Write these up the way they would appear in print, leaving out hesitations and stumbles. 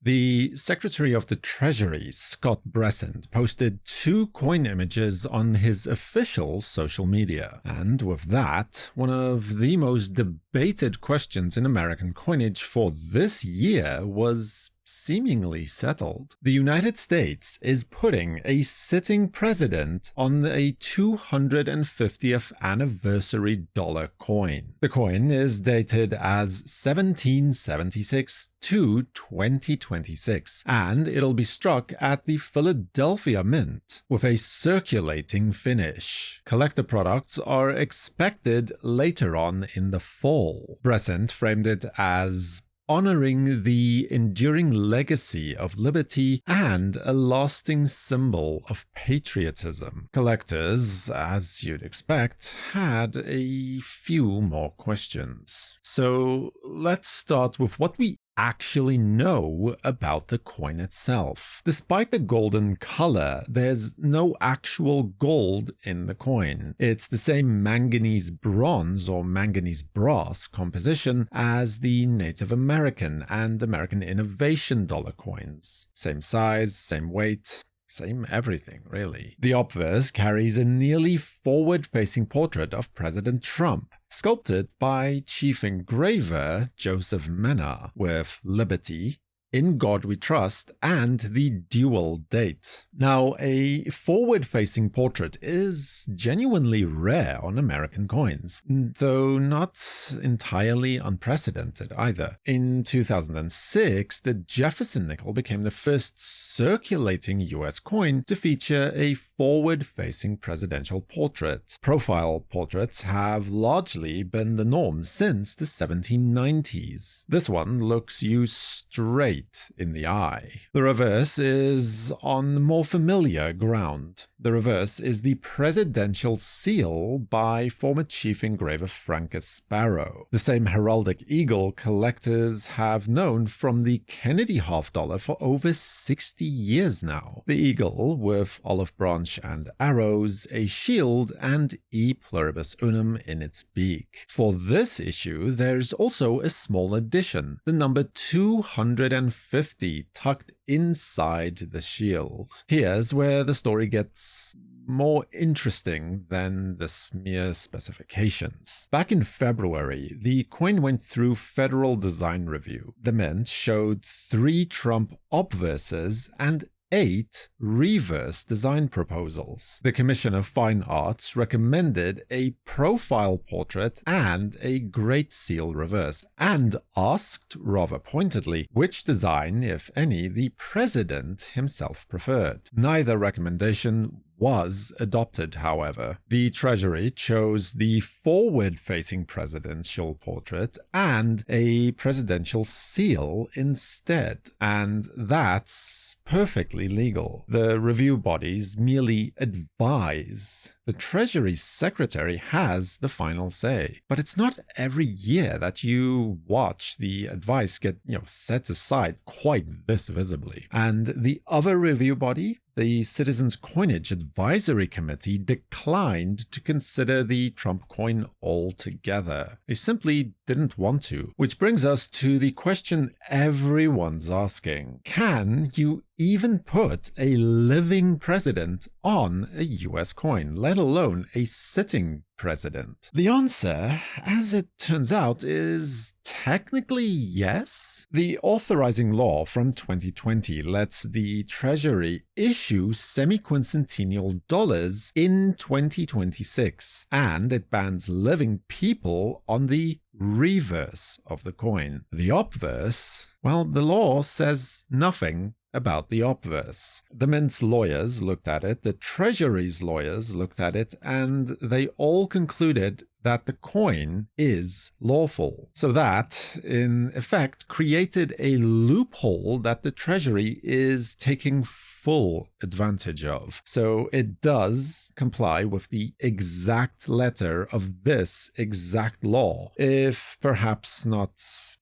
The Secretary of the Treasury, Scott Bessent, posted 2 coin images on his official social media. And with that, one of the most debated questions in American coinage for this year was seemingly settled. The United States is putting a sitting president on a 250th anniversary dollar coin. The coin is dated as 1776 to 2026, and it'll be struck at the Philadelphia Mint with a circulating finish. Collector products are expected later on in the fall. Bessent framed it as honoring the enduring legacy of liberty and a lasting symbol of patriotism. Collectors, as you'd expect, had a few more questions. So let's start with what we actually know about the coin itself. Despite the golden color, there's no actual gold in the coin. It's the same manganese bronze or manganese brass composition as the Native American and American Innovation dollar coins. Same size, same weight, same everything, really. The obverse carries a nearly forward-facing portrait of President Trump, sculpted by chief engraver Joseph Menna, with Liberty, In God We Trust, and the dual date. Now, a forward-facing portrait is genuinely rare on American coins, though not entirely unprecedented either. In 2006, the Jefferson nickel became the first circulating US coin to feature a forward-facing presidential portrait. Profile portraits have largely been the norm since the 1790s. This one looks you straight in the eye. The reverse is on more familiar ground. The reverse is the presidential seal by former chief engraver Francis Sparrow, the same heraldic eagle collectors have known from the Kennedy half-dollar for over 60 years now. The eagle, with olive branch and arrows, a shield, and E pluribus unum in its beak. For this issue, there's also a small addition, the number 250 tucked inside the shield. Here's where the story gets more interesting than the mere specifications. Back in February, the coin went through federal design review. The mint showed 3 Trump obverses and 8 reverse design proposals. The Commission of Fine Arts recommended a profile portrait and a Great Seal reverse, and asked, rather pointedly, which design, if any, the president himself preferred. Neither recommendation was adopted, however. The Treasury chose the forward-facing presidential portrait and a presidential seal instead, and that's perfectly legal. The review bodies merely advise. The Treasury Secretary has the final say. But it's not every year that you watch the advice get, set aside quite this visibly. And the other review body, the Citizens Coinage Advisory Committee, declined to consider the Trump coin altogether. They simply didn't want to. Which brings us to the question everyone's asking. Can you even put a living president on a US coin, let alone a sitting president? The answer, as it turns out, is technically yes. The authorizing law from 2020 lets the Treasury issue semi-quincentennial dollars in 2026, and it bans living people on the reverse of the coin. The obverse, well, the law says nothing about the obverse. The Mint's lawyers looked at it, the Treasury's lawyers looked at it, and they all concluded that the coin is lawful. So that, in effect, created a loophole that the Treasury is taking full advantage of. So it does comply with the exact letter of this exact law, if perhaps not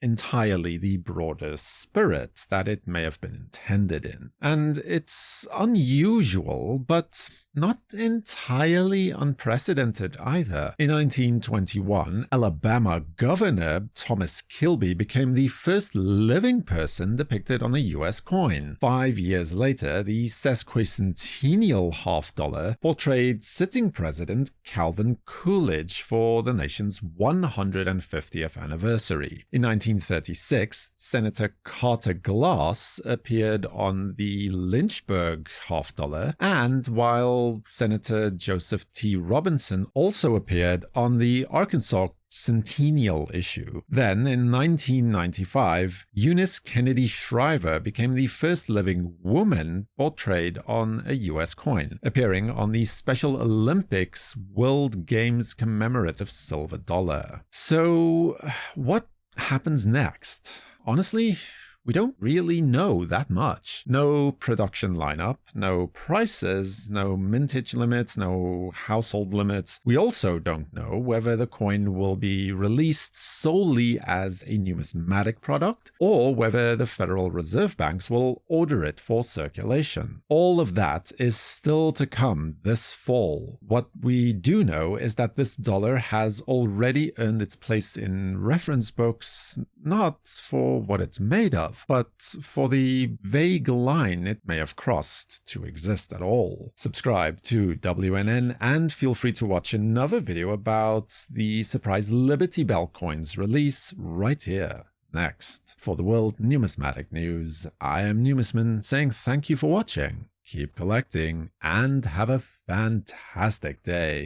entirely the broader spirit that it may have been intended. intended in. And it's unusual, but not entirely unprecedented either. In 1921, Alabama Governor Thomas Kilby became the first living person depicted on a US coin. 5 years later, the sesquicentennial half-dollar portrayed sitting President Calvin Coolidge for the nation's 150th anniversary. In 1936, Senator Carter Glass appeared on the Lynchburg half-dollar, and while Senator Joseph T. Robinson also appeared on the Arkansas centennial issue. Then, in 1995, Eunice Kennedy Shriver became the first living woman portrayed on a US coin, appearing on the Special Olympics World Games commemorative silver dollar. So, what happens next? Honestly, we don't really know that much. No production lineup, no prices, no mintage limits, no household limits. We also don't know whether the coin will be released solely as a numismatic product or whether the Federal Reserve Banks will order it for circulation. All of that is still to come this fall. What we do know is that this dollar has already earned its place in reference books, not for what it's made of, but for the vague line it may have crossed to exist at all. Subscribe to WNN and feel free to watch another video about the surprise Liberty Bell coins release right here. Next. For the World Numismatic News, I am Numisman saying thank you for watching, keep collecting, and have a fantastic day.